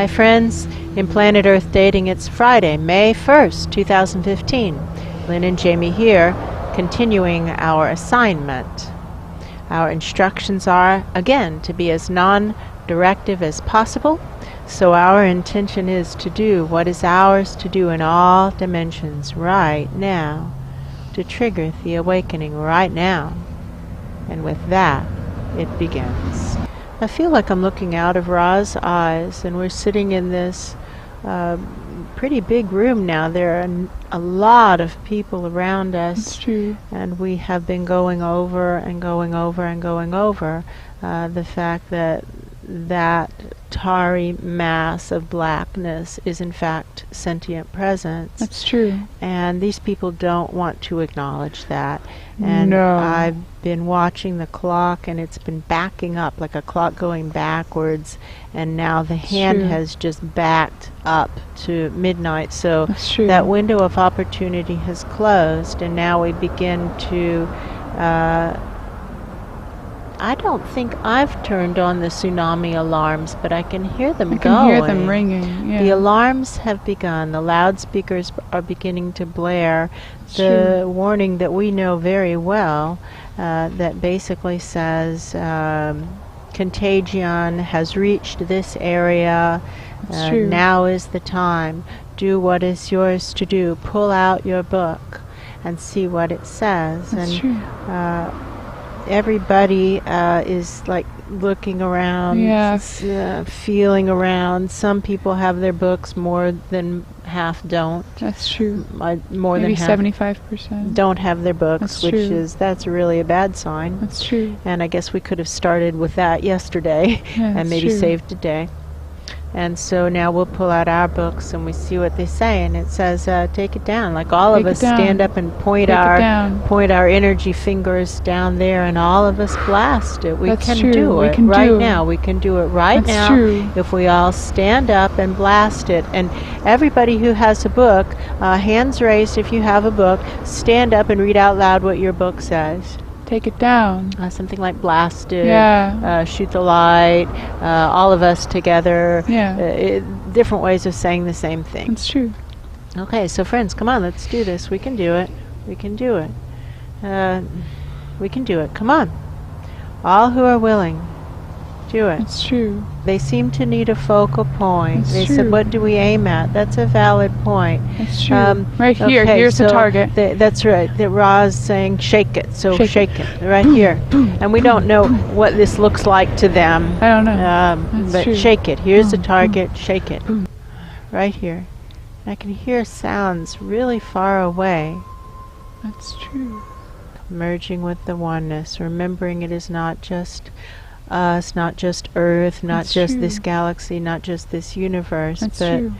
Hi friends, in Planet Earth Dating, it's Friday, May 1st, 2015. Lynn and Jamie here, continuing our assignment. Our instructions are, again, to be as non-directive as possible. So our intention is to do what is ours to do in all dimensions right now, to trigger the awakening right now. And with that, it begins. I feel like I'm looking out of Ra's eyes, and we're sitting in this pretty big room now. There are a lot of people around us. That's true. And we have been going over and going over and going over the fact that that tarry mass of blackness is in fact sentient presence. That's true. And these people don't want to acknowledge that. And No. I've been watching the clock, and it's been backing up like a clock going backwards, and now the hand true. has just backed up to midnight. So That's true. that window of opportunity has closed, and now we begin to I don't think I've turned on the tsunami alarms, but I can hear them going. I can hear them ringing. Yeah. The alarms have begun. The loudspeakers are beginning to blare. It's The true. warning that we know very well that basically says contagion has reached this area. It's true. Now is the time. Do what is yours to do. Pull out your book and see what it says. That's and true. Everybody is like looking around, Yes. feeling around. Some people have their books, more than half don't. That's true. More Maybe than half 75%. don't have their books, That's which true. that's really a bad sign. That's true. And I guess we could have started with that yesterday Yeah, and that's maybe true. saved today. And so now we'll pull out our books and we see what they say, and it says take it down. Like all Take of it us down. stand up and point Take it down. our energy fingers down there, and all of us blast it. We That's can true. do We it can right do it. now. We can do it right That's now true. if we all stand up and blast it. And everybody who has a book, hands raised if you have a book, stand up and read out loud what your book says. Take it down. Something like blasted, Yeah. shoot the light, all of us together. Yeah. Different ways of saying the same thing. That's true. Okay, so friends, come on, let's do this. We can do it. We can do it. We can do it. Come on. All who are willing, do it. That's true. They seem to need a focal point. That's They true. said, what do we aim at? That's a valid point. That's true. Right here. Okay, Here's the so target. that's right. The Ra's saying, shake it. So Shake shake it. Right here. And we don't know what this looks like to them. I don't know. That's But true. shake it. Here's the Boom, target. Shake it. boom. Right here. I can hear sounds really far away, That's true. merging with the oneness, remembering it is not just us, not just Earth, not That's just true. this galaxy, not just this universe, That's but true.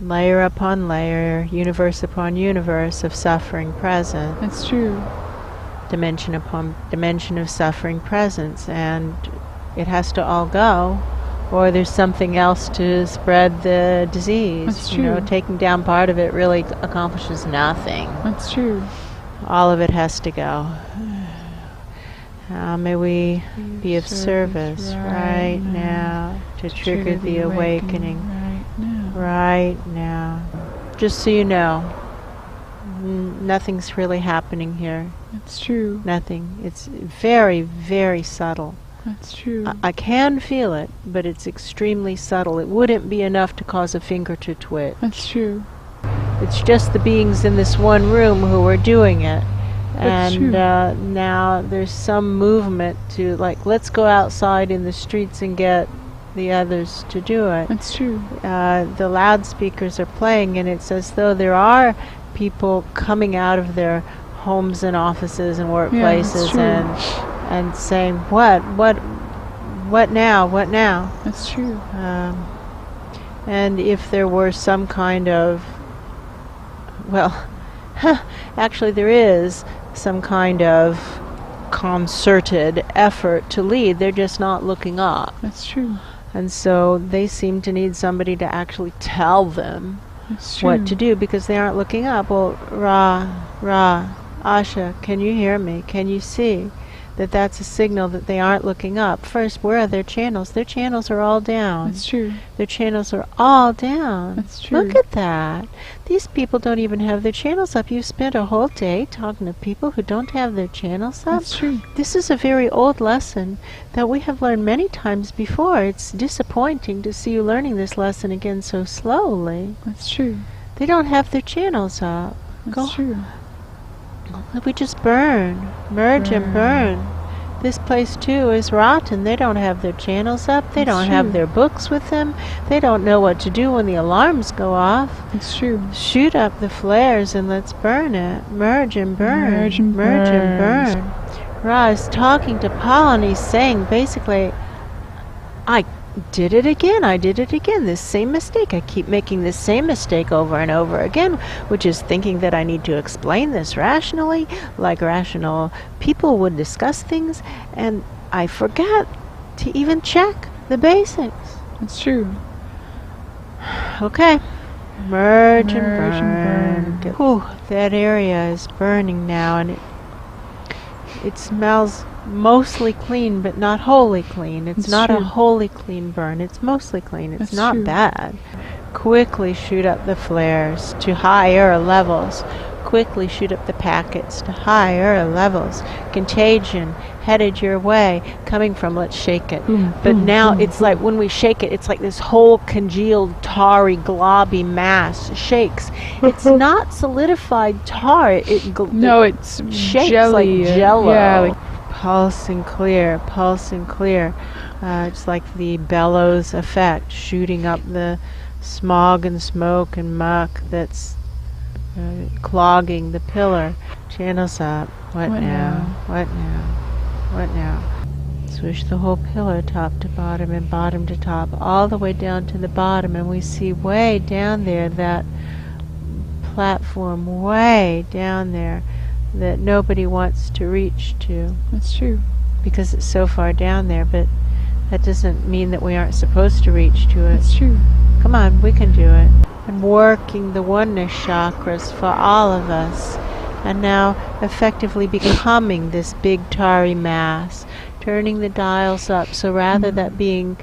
layer upon layer, universe upon universe of suffering present, That's true. dimension upon dimension of suffering presence, and it has to all go, or there's something else to spread the disease. That's You know, true. taking down part of it really accomplishes nothing. That's true. All of it has to go. How may we be of service right now to trigger the awakening right now. right now? Just so you know, nothing's really happening here. That's true. Nothing. It's very, very subtle. That's true. I can feel it, but it's extremely subtle. It wouldn't be enough to cause a finger to twitch. That's true. It's just the beings in this one room who are doing it. That's And true. now there's some movement to, like, let's go outside in the streets and get the others to do it. That's true. The loudspeakers are playing, and it's as though there are people coming out of their homes and offices and workplaces true. and saying, what now, what now? That's true. And if there were some kind of, well, actually there is some kind of concerted effort to lead. They're just not looking up. That's true. And so they seem to need somebody to actually tell them That's true. what to do, because they aren't looking up. Well, Asha, can you hear me? Can you see? that that's a signal that they aren't looking up. First, where are their channels? Their channels are all down. That's true. Their channels are all down. That's true. Look at that. These people don't even have their channels up. You spent a whole day talking to people who don't have their channels up. That's true. This is a very old lesson that we have learned many times before. It's disappointing to see you learning this lesson again so slowly. That's true. They don't have their channels up. That's true. We just burn. Merge and burn. This place too is rotten. They don't have their channels up. They don't have their books with them. They don't know what to do when the alarms go off. It's true. Shoot up the flares and let's burn it. Merge and burn. Merge and Merge and burn. burn. Ra is talking to Paul and he's saying basically, I did it again. I did it again. This same mistake. I keep making this same mistake over and over again, which is thinking that I need to explain this rationally, like rational people would discuss things, and I forget to even check the basics. That's true. Okay. Merge and Merge and burn. Whew, that area is burning now, and it smells mostly clean, but not wholly clean. It's not a wholly clean burn. It's mostly clean. It's not bad. Quickly shoot up the flares to higher levels. Quickly shoot up the packets to higher levels. Contagion headed your way, coming from let's shake it. But now it's like when we shake it, it's like this whole congealed, tarry, globby mass shakes. It's not solidified tar. No, it's shakes jelly. like jello. Yeah, like pulsing clear, pulsing clear. It's like the bellows effect, shooting up the smog and smoke and muck that's clogging the pillar. Channels up. What now? What now? What now? Swish the whole pillar top to bottom and bottom to top, all the way down to the bottom, and we see way down there that platform way down there that nobody wants to reach to. That's true. Because it's so far down there, but that doesn't mean that we aren't supposed to reach to it. That's true. Come on, we can do it. And working the oneness chakras for all of us, and now effectively becoming this big tarry mass, turning the dials up, so rather than being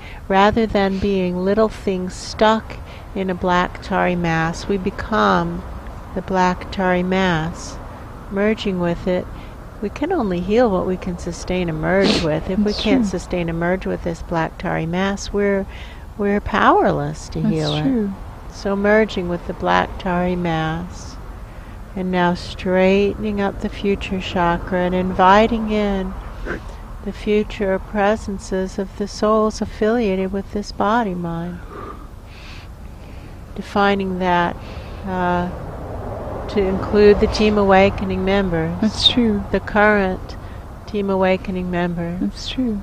little things stuck in a black tarry mass, we become the black tarry mass. Merging with it, we can only heal what we can sustain and merge with. If we can't sustain and merge with this black tarry mass, we're powerless to heal it. So merging with the black tarry mass, and now straightening up the future chakra and inviting in the future presences of the souls affiliated with this body mind. Defining that to include the Team Awakening members. That's true. The current Team Awakening members. That's true.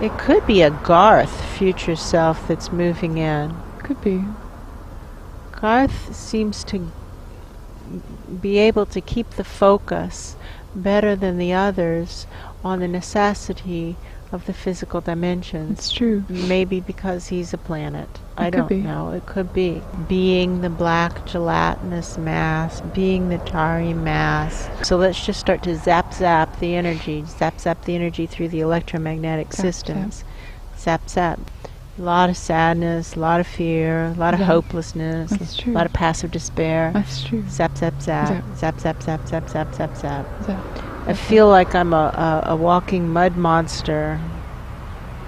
It could be a Garth future self that's moving in. Could be. Garth seems to be able to keep the focus better than the others on the necessity of the physical dimensions. It's true. Maybe because he's a planet. I could don't be. know. It could be. Being the black gelatinous mass, being the tarry mass. So let's just start to zap the energy. Zap the energy through the electromagnetic systems. Zap. A lot of sadness, a lot of fear, a lot of hopelessness, That's true. a lot of passive despair. That's true. Zap. Zap. I feel like I'm a walking mud monster.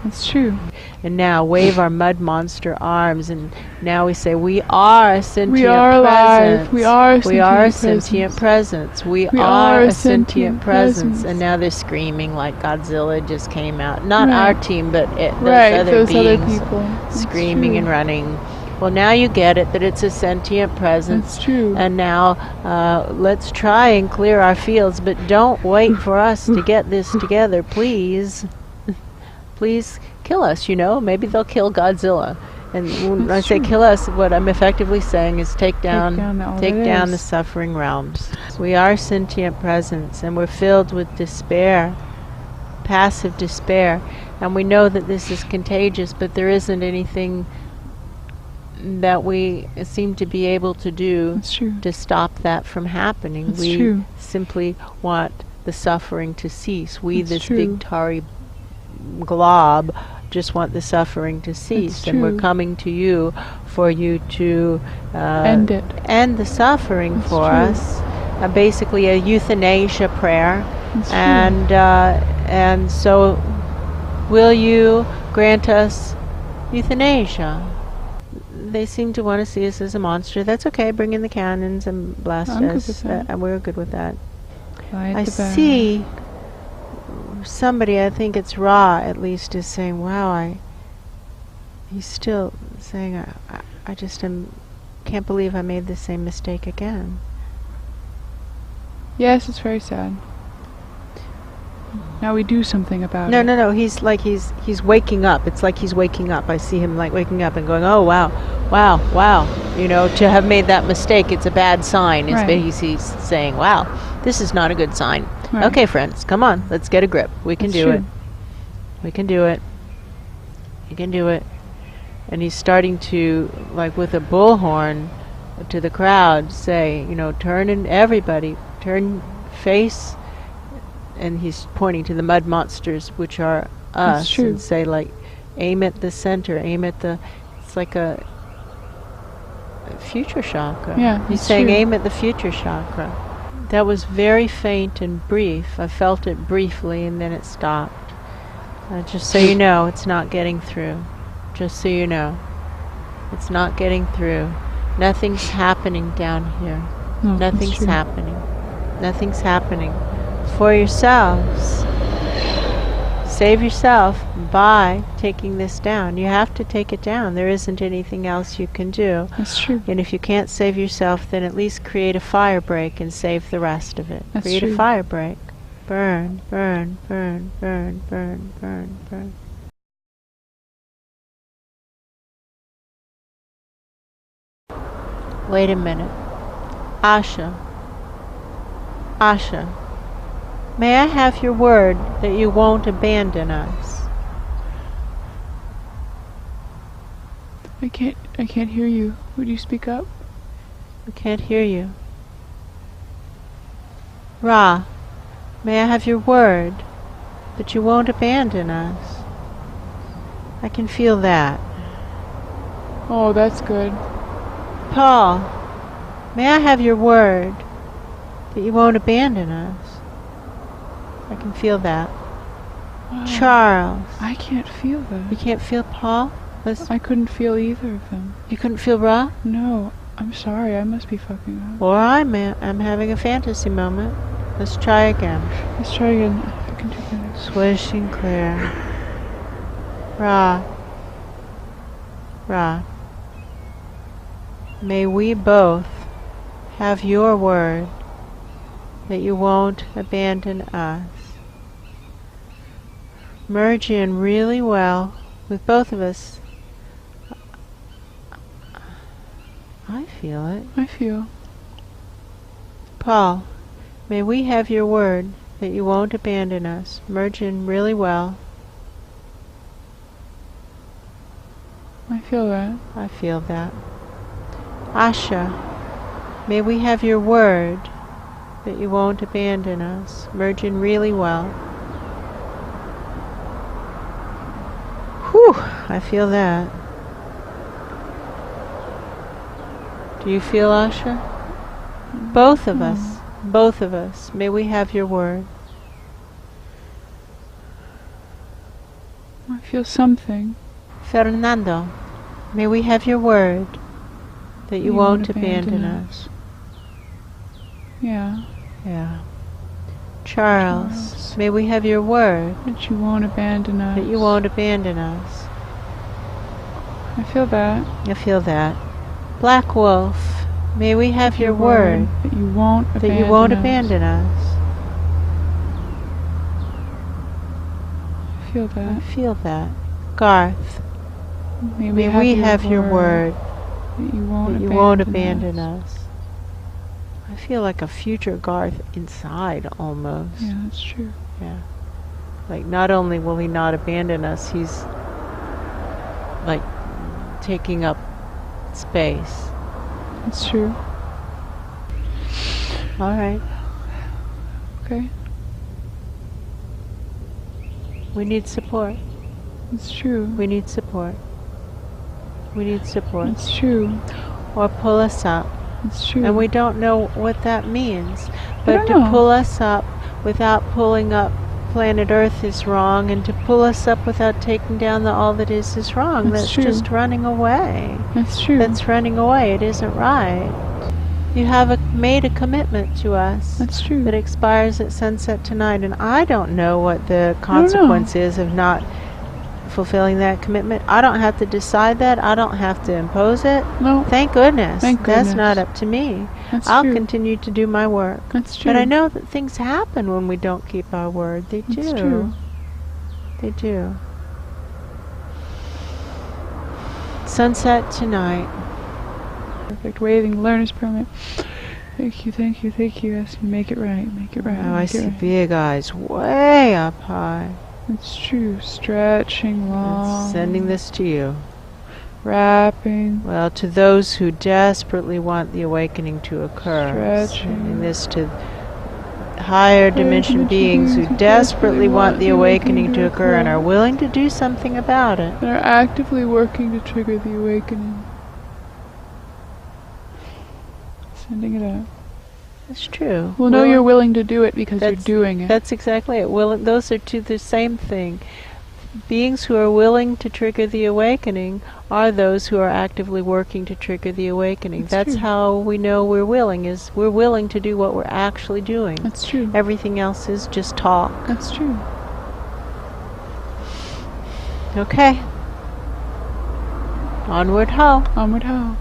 That's true. And now wave our mud monster arms, and now we say, we are a sentient We are alive. presence. We are a We are a sentient sentient presence. We We are are a sentient presence. presence. And now they're screaming like Godzilla just came out. Not Right. our team, but Those other beings people. That's screaming true. and running. Well, now you get it, that it's a sentient presence. That's true. And now let's try and clear our fields, but don't wait for us to get this together, please. Please kill us, maybe they'll kill Godzilla. And when I say kill us, what I'm effectively saying is take down the suffering realms. We are sentient presence, and we're filled with despair, passive despair. And we know that this is contagious, but there isn't anything that we seem to be able to do That's true. to stop that from happening. That's We true. simply want the suffering to cease. We, That's this true. big tarry glob, just want the suffering to cease. That's And we're true. coming to you for you to End it. end the suffering That's for true. us. Basically a euthanasia prayer. That's true. And so will you grant us euthanasia? They seem to want to see us as a monster. That's okay. Bring in the cannons and blast I'm good us. with that. And we're good with that. Quiet I the bear. see somebody, I think it's Ra at least, is saying, wow, he's still saying, I just can't believe I made the same mistake again. Yes, it's very sad. Now we do something about it. No. He's like he's waking up. It's like he's waking up. I see him like waking up and going, oh wow. You know, to have made that mistake, it's a bad sign. It's Right. he's saying, wow, this is not a good sign. Right. Okay, friends, come on, let's get a grip. We can That's do true. it. We can do it. You can do it. And he's starting to, like with a bullhorn, to the crowd, say, you know, turn face. And he's pointing to the mud monsters, which are us, That's true. and say, like, aim at the center, it's like a future chakra. Yeah, He's that's saying true. aim at the future chakra. That was very faint and brief. I felt it briefly and then it stopped. Just so you know, it's not getting through. Just so you know. It's not getting through. Nothing's happening down here. No, that's Nothing's true. happening. Nothing's happening. For yourselves. Save yourself by taking this down. You have to take it down. There isn't anything else you can do. That's true. And if you can't save yourself, then at least create a fire break and save the rest of it. That's Create true. a fire break. Burn, burn, burn, burn, burn, burn, burn. Wait a minute. Asha. Asha. May I have your word that you won't abandon us? I can't hear you. Would you speak up? I can't hear you. Ra, may I have your word that you won't abandon us? I can feel that. Oh, that's good. Paul, may I have your word that you won't abandon us? I can feel that. Wow. Charles, I can't feel you that. can't feel Paul? I couldn't feel either of them. You couldn't feel Ra? No, I'm sorry. I must be fucking up. Or I'm having a fantasy moment. Let's try again. Let's try again. I can do that. Swish and clear. Ra. Ra. May we both have your word that you won't abandon us. Merge in really well with both of us. I feel it. I feel. Paul, may we have your word that you won't abandon us. Merge in really well. I feel that. I feel that. Asha, may we have your word that you won't abandon us. Merge in really well. Whew, I feel that. Do you feel, Asha? Both of us, may we have your word. I feel something. Fernando, may we have your word that you won't abandon us. Yeah. Yeah. Charles, may we have your word That you won't abandon us. that you won't abandon us. I feel that. I feel that. Black Wolf, may we have your word that you won't that abandon you won't us. abandon us. I feel I that. feel that. Garth, May may we have your word that you won't that you won't abandon us. I feel like a future Garth inside almost. Yeah, that's true. Yeah. Like not only will he not abandon us, he's like taking up space. That's true. All right. Okay. We need support. It's true. We need support. We need support. It's true. Or pull us up. It's true. And we don't know what that means. But don't to know. pull us up without pulling up planet Earth is wrong, and to pull us up without taking down all that is wrong. That's That's true. just running away. That's true. That's running away. It isn't right. You have made a commitment to us That's true. that expires at sunset tonight, and I don't know what the consequence is of not fulfilling that commitment. I don't have to decide that. I don't have to impose it. No. Thank goodness. Thank That's goodness. not up to me. That's I'll true. continue to do my work. That's true. But I know that things happen when we don't keep our word. They do. That's true. They do. Sunset tonight. Perfect. Waving learner's permit. Thank you, thank you, thank you. Ask me, make it right, make it right. Oh, I make it see right. big eyes way up high. It's true. Stretching long. Sending this to you. Wrapping. Well, to those who desperately want the awakening to occur. Stretching. Sending this to higher dimension beings who desperately want the awakening to occur and are willing to do something about it. And are actively working to trigger the awakening. Sending it out. That's true. Well, no, you're willing to do it because you're That's- doing it. That's exactly it. Those are two the same thing. Beings who are willing to trigger the awakening are those who are actively working to trigger the awakening. That's true. how we know we're willing, is we're willing to do what we're actually doing. That's true. Everything else is just talk. That's true. Okay. Onward ho. Onward ho.